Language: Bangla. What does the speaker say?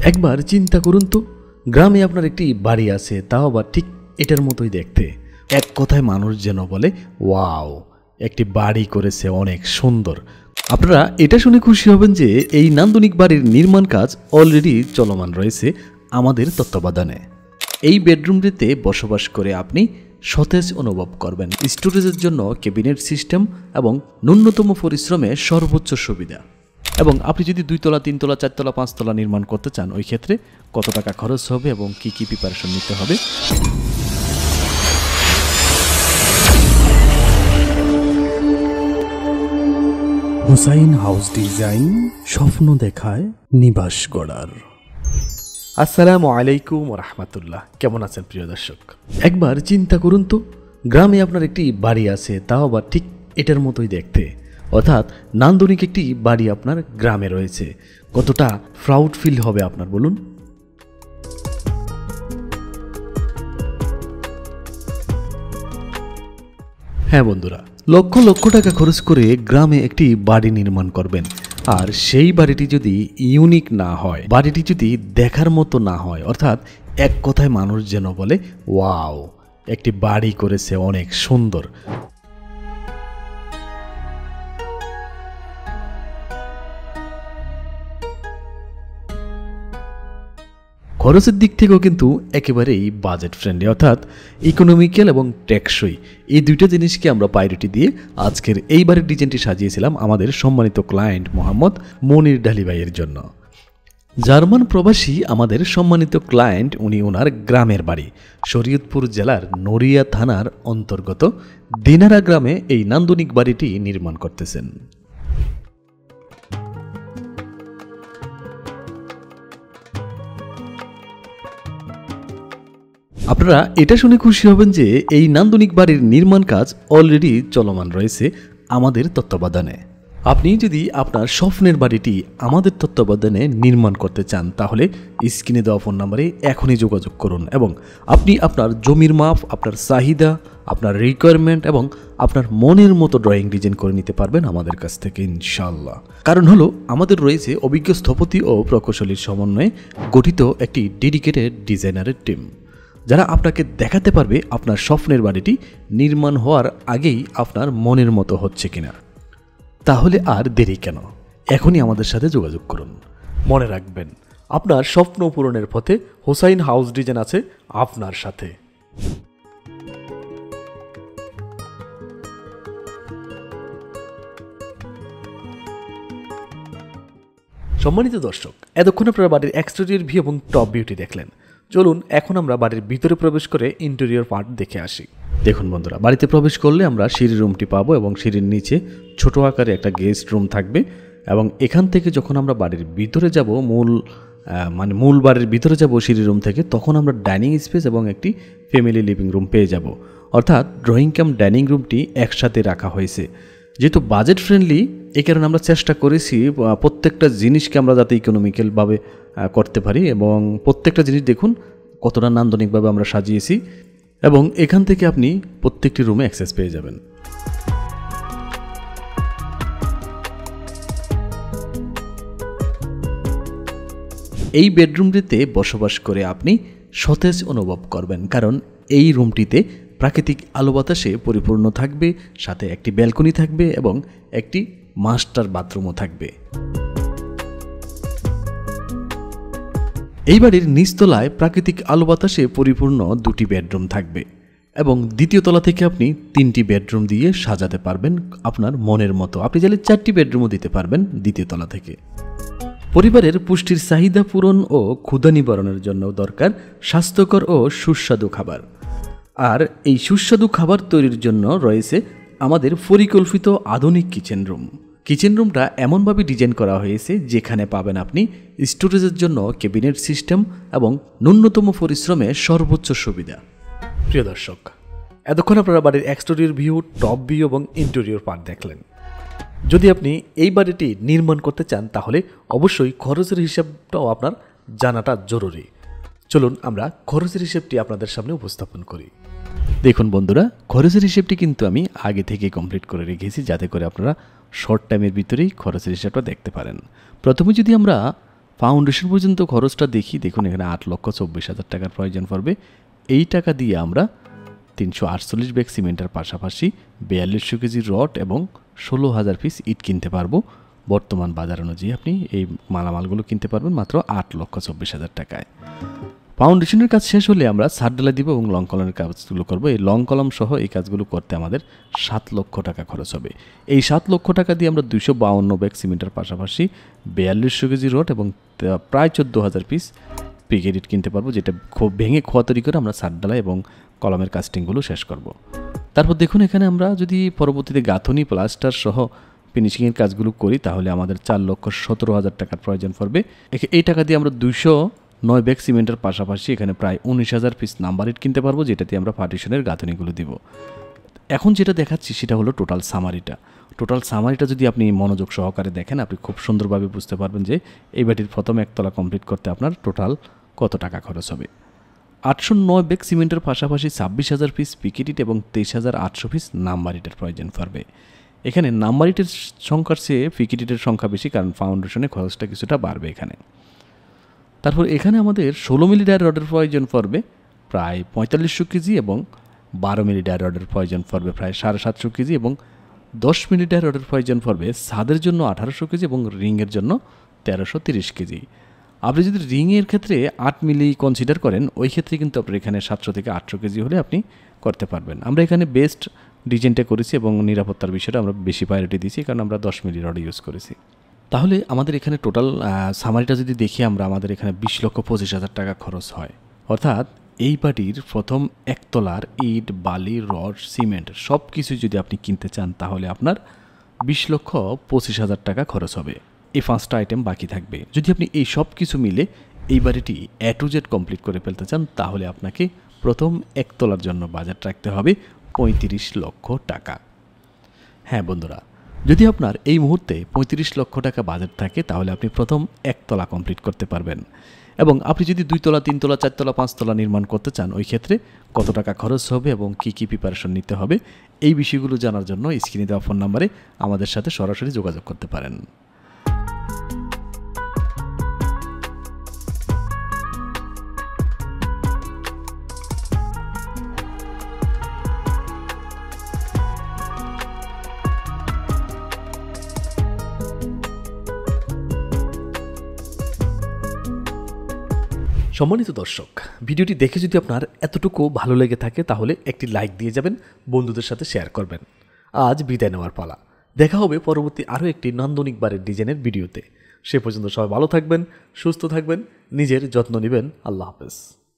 একবার চিন্তা করুন তো, গ্রামে আপনার একটি বাড়ি আছে, তাও আবার ঠিক এটার মতোই দেখতে। এক কথায় মানুষ যেন বলে ওয়াও, একটি বাড়ি করেছে, অনেক সুন্দর। আপনারা এটা শুনে খুশি হবেন যে এই নান্দনিক বাড়ির নির্মাণ কাজ অলরেডি চলমান রয়েছে আমাদের তত্ত্বাবধানে। এই বেডরুমটিতে বসবাস করে আপনি সতেজ অনুভব করবেন। স্টোরেজের জন্য ক্যাবিনেট সিস্টেম এবং ন্যূনতম পরিশ্রমে সর্বোচ্চ সুবিধা। এবং আপনি যদি 2 তলা 3 তলা 4 তলা 5 তলা নির্মাণ করতে চান, ওই ক্ষেত্রে কত টাকা খরচ হবে এবং কি কি প্রিপারেশন নিতে হবে। হুসাইন হাউস ডিজাইন, স্বপ্ন দেখায় নিবাস গড়ার। আসসালামু আলাইকুম ওয়া রাহমাতুল্লাহ। কেমন আছেন প্রিয় দর্শক? একবার চিন্তা করুন তো, গ্রামে আপনার একটি বাড়ি আছে, তাও আবার ঠিক এটার মতোই দেখতে। অর্থাৎ নান্দনিক একটি বাড়ি আপনার গ্রামে রয়েছে। কতটা প্রাউড ফিল হবে আপনার, বলুন? হ্যাঁ বন্ধুরা, লক্ষ লক্ষ টাকা খরচ করে গ্রামে একটি বাড়ি নির্মাণ করবেন, আর সেই বাড়িটি যদি ইউনিক না হয়, বাড়িটি যদি দেখার মতো না হয়, অর্থাৎ এক কথায় মানুষ যেন বলে ওয়াও, একটি বাড়ি করেছে, অনেক সুন্দর। খরচের দিক থেকেও কিন্তু একেবারেই বাজেট ফ্রেন্ডলি, অর্থাৎ ইকোনমিক্যাল এবং টেকসই, এই দুইটা জিনিসকে আমরা প্রায়োরিটি দিয়ে আজকের এই বাড়ির ডিজাইনটি সাজিয়েছিলাম আমাদের সম্মানিত ক্লায়েন্ট মোহাম্মদ মনির ডালি ভাইয়ের জন্য। জার্মান প্রবাসী আমাদের সম্মানিত ক্লায়েন্ট, উনি ওনার গ্রামের বাড়ি শরীয়তপুর জেলার নড়িয়া থানার অন্তর্গত দিনারা গ্রামে এই নান্দনিক বাড়িটি নির্মাণ করতেছেন। আপনারা এটা শুনে খুশি হবেন যে এই নান্দনিক বাড়ির নির্মাণ কাজ অলরেডি চলমান রয়েছে আমাদের তত্ত্বাবধানে। আপনি যদি আপনার স্বপ্নের বাড়িটি আমাদের তত্ত্বাবধানে নির্মাণ করতে চান, তাহলে স্ক্রিনে দেওয়া ফোন নাম্বারে এখনই যোগাযোগ করুন এবং আপনি আপনার জমির মাপ, আপনার চাহিদা, আপনার রিকোয়ারমেন্ট এবং আপনার মনের মতো ড্রয়িং ডিজাইন করে নিতে পারবেন আমাদের কাছ থেকে ইনশাআল্লাহ। কারণ হলো আমাদের রয়েছে অভিজ্ঞ স্থপতি ও প্রকৌশলীর সমন্বয়ে গঠিত একটি ডেডিকেটেড ডিজাইনারের টিম, যারা আপনাকে দেখাতে পারবে আপনার স্বপ্নের বাড়িটি নির্মাণ হওয়ার আগেই আপনার মনের মতো হচ্ছে কিনা। তাহলে আর দেরি কেন, এখনই আমাদের সাথে যোগাযোগ করুন। মনে রাখবেন, আপনার স্বপ্ন পূরণের পথে হুসাইন হাউস ডিজাইন আছে আপনার সাথে। সম্মানিত দর্শক, এতক্ষণ আপনারা বাড়ির এক্সটেরিয়র ভিউ এবং টপ ভিউটি দেখলেন। চলুন এখন আমরা বাড়ির ভিতরে প্রবেশ করে ইন্টেরিয়র পার্ট দেখে আসি। দেখুন বন্ধুরা, বাড়িতে প্রবেশ করলে আমরা সিঁড়ির রুমটি পাবো এবং সিঁড়ির নিচে ছোট আকারে একটা গেস্ট রুম থাকবে। এবং এখান থেকে যখন আমরা বাড়ির ভিতরে যাব, মূল বাড়ির ভিতরে যাব সিঁড়ির রুম থেকে, তখন আমরা ডাইনিং স্পেস এবং একটি ফ্যামিলি লিভিং রুম পেয়ে যাব। অর্থাৎ ড্রয়িং কাম ডাইনিং রুমটি একসাথে রাখা হয়েছে। যেহেতু বাজেট ফ্রেন্ডলি, এই কারণে আমরা চেষ্টা করেছি প্রত্যেকটা জিনিসকে আমরা যাতে ইকোনমিক্যালভাবে করতে পারি, এবং প্রত্যেকটা জিনিস দেখুন কতটা নান্দনিকভাবে আমরা সাজিয়েছি। এবং এখান থেকে আপনি প্রত্যেকটি রুমে অ্যাক্সেস পেয়ে যাবেন। এই বেডরুমটিতে বসবাস করে আপনি সতেজ অনুভব করবেন, কারণ এই রুমটিতে প্রাকৃতিক আলো বাতাসে পরিপূর্ণ থাকবে, সাথে একটি ব্যালকনি থাকবে এবং একটি মাস্টার বাথরুমও থাকবে। এই বাড়ির নিচতলায় প্রাকৃতিক আলো বাতাসে পরিপূর্ণ 2টি বেডরুম থাকবে এবং দ্বিতীয় তলা থেকে আপনি 3টি বেডরুম দিয়ে সাজাতে পারবেন আপনার মনের মতো। আপনি চাইলে 4টি বেডরুমও দিতে পারবেন দ্বিতীয় তলা থেকে। পরিবারের পুষ্টির চাহিদা পূরণ ও ক্ষুধা নিবারণের জন্য দরকার স্বাস্থ্যকর ও সুস্বাদু খাবার। আর এই সুস্বাদু খাবার তৈরির জন্য রয়েছে আমাদের পরিকল্পিত আধুনিক কিচেন রুম। কিচেন রুমটা এমনভাবে ডিজাইন করা হয়েছে যেখানে পাবেন আপনি স্টোরেজের জন্য ক্যাবিনেট সিস্টেম এবং ন্যূনতম পরিশ্রমে সর্বোচ্চ সুবিধা। প্রিয় দর্শক, এতক্ষণ আপনারা বাড়ির এক্সটেরিয়র ভিউ, টপ ভিউ এবং ইন্টেরিয়র পার্ট দেখলেন। যদি আপনি এই বাড়িটি নির্মাণ করতে চান, তাহলে অবশ্যই খরচের হিসাবটাও আপনার জানাটা জরুরি। চলুন আমরা খরচের হিসেবটি আপনাদের সামনে উপস্থাপন করি। দেখুন বন্ধুরা, খরচের হিসেবটি কিন্তু আমি আগে থেকেই কমপ্লিট করে রেখেছি, যাতে করে আপনারা শর্ট টাইমের ভিতরেই খরচের হিসাবটা দেখতে পারেন। প্রথমে যদি আমরা ফাউন্ডেশন পর্যন্ত খরচটা দেখি, দেখুন এখানে 8,24,000 টাকার প্রয়োজন পড়বে। এই টাকা দিয়ে আমরা 348 ব্যাগ সিমেন্টের পাশাপাশি 4200 কেজি রড এবং 16,000 পিস ইট কিনতে পারবো। বর্তমান বাজার অনুযায়ী আপনি এই মালামালগুলো কিনতে পারবেন মাত্র 8,24,000 টাকায়। ফাউন্ডেশনের কাজ শেষ হলে আমরা ছাদ ঢালাই দিব এবং লং কলমের কাজগুলো করব। এই লং কলম সহ এই কাজগুলো করতে আমাদের 7 লক্ষ টাকা খরচ হবে। এই 7 লক্ষ টাকা দিয়ে আমরা 252 ব্যাগ সিমেন্টের পাশাপাশি 4200 কেজি রড এবং প্রায় 14,000 পিস পিকেট ইট কিনতে পারবো, যেটা খুব ভেঙে খোয়া তৈরি করে আমরা ছাদ ঢালাই এবং কলমের কাস্টিংগুলো শেষ করব। তারপর দেখুন এখানে আমরা যদি পরবর্তীতে গাঁথনি প্লাস্টার সহ ফিনিশিংয়ের কাজগুলো করি তাহলে আমাদের 4,17,000 টাকার প্রয়োজন পড়বে। এই টাকা দিয়ে আমরা 209 ব্যাগ সিমেন্টের পাশাপাশি এখানে প্রায় 19,000 পিস নাম্বার ইট কিনতে পারবো, যেটাতে আমরা পার্টিশনের গাঁথনিগুলো দিব। এখন যেটা দেখাচ্ছি সেটা হলো টোটাল সামারিটা যদি আপনি মনোযোগ সহকারে দেখেন আপনি খুব সুন্দরভাবে বুঝতে পারবেন যে এই বাটির প্রথম একতলা কমপ্লিট করতে আপনার টোটাল কত টাকা খরচ হবে। 809 ব্যাগ সিমেন্টের পাশাপাশি 26,000 পিস পিকেট ইট এবং 23,800 পিস নাম্বার ইটের প্রয়োজন পড়বে। এখানে নাম্বার ইটের সংখ্যার চেয়ে পিকেট ইটের সংখ্যা বেশি, কারণ ফাউন্ডেশনের খরচটা কিছুটা বাড়বে এখানে। তারপর এখানে আমাদের 16 মিলি ডায়ার রডের প্রয়োজন পড়বে প্রায় 4500 কেজি এবং 12 মিলি ডায়ার রডের প্রয়োজন পড়বে প্রায় 750 কেজি এবং 10 মিলি ডায়ার রডের প্রয়োজন পড়বে ছাদের জন্য 1800 কেজি এবং রিংয়ের জন্য 1330 কেজি। আপনি যদি রিংয়ের ক্ষেত্রে 8 মিলি কনসিডার করেন ওই ক্ষেত্রে কিন্তু আপনার এখানে 700 থেকে 800 কেজি হলে আপনি করতে পারবেন। আমরা এখানে বেস্ট ডিজাইনটা করেছি এবং নিরাপত্তার বিষয়টা আমরা বেশি প্রায়োরিটি দিয়েছি, কারণ আমরা 10 মিলি রড ইউজ করেছি। তাহলে আমাদের এখানে টোটাল সামারিটা যদি দেখি আমরা, আমাদের এখানে 20,25,000 টাকা খরচ হয়। অর্থাৎ এই বাড়ির প্রথম একতলার ইট, বালি, রড, সিমেন্ট সব কিছু যদি আপনি কিনতে চান তাহলে আপনার 20,25,000 টাকা খরচ হবে। এই 5টা আইটেম বাকি থাকবে। যদি আপনি এই সব কিছু মিলে এই বাড়িটি A to Z কমপ্লিট করে ফেলতে চান তাহলে আপনাকে প্রথম একতলার জন্য বাজেট রাখতে হবে 35 লক্ষ টাকা। হ্যাঁ বন্ধুরা, যদি আপনার এই মুহূর্তে 35 লক্ষ টাকা বাজেট থাকে তাহলে আপনি প্রথম একতলা কমপ্লিট করতে পারবেন। এবং আপনি যদি 2 তলা, 3 তলা, 4 তলা, 5 তলা নির্মাণ করতে চান ওই ক্ষেত্রে কত টাকা খরচ হবে এবং কী কী প্রিপারেশন নিতে হবে এই বিষয়গুলো জানার জন্য স্ক্রিনে দেওয়া ফোন নাম্বারে আমাদের সাথে সরাসরি যোগাযোগ করতে পারেন। সম্মানিত দর্শক, ভিডিওটি দেখে যদি আপনার এতটুকু ভালো লেগে থাকে তাহলে একটি লাইক দিয়ে যাবেন, বন্ধুদের সাথে শেয়ার করবেন। আজ বিদায় নেওয়ার পালা। দেখা হবে পরবর্তী আরও একটি নান্দনিক বাড়ির ডিজাইনের ভিডিওতে। সে পর্যন্ত সবাই ভালো থাকবেন, সুস্থ থাকবেন, নিজের যত্ন নেবেন। আল্লাহ হাফেজ।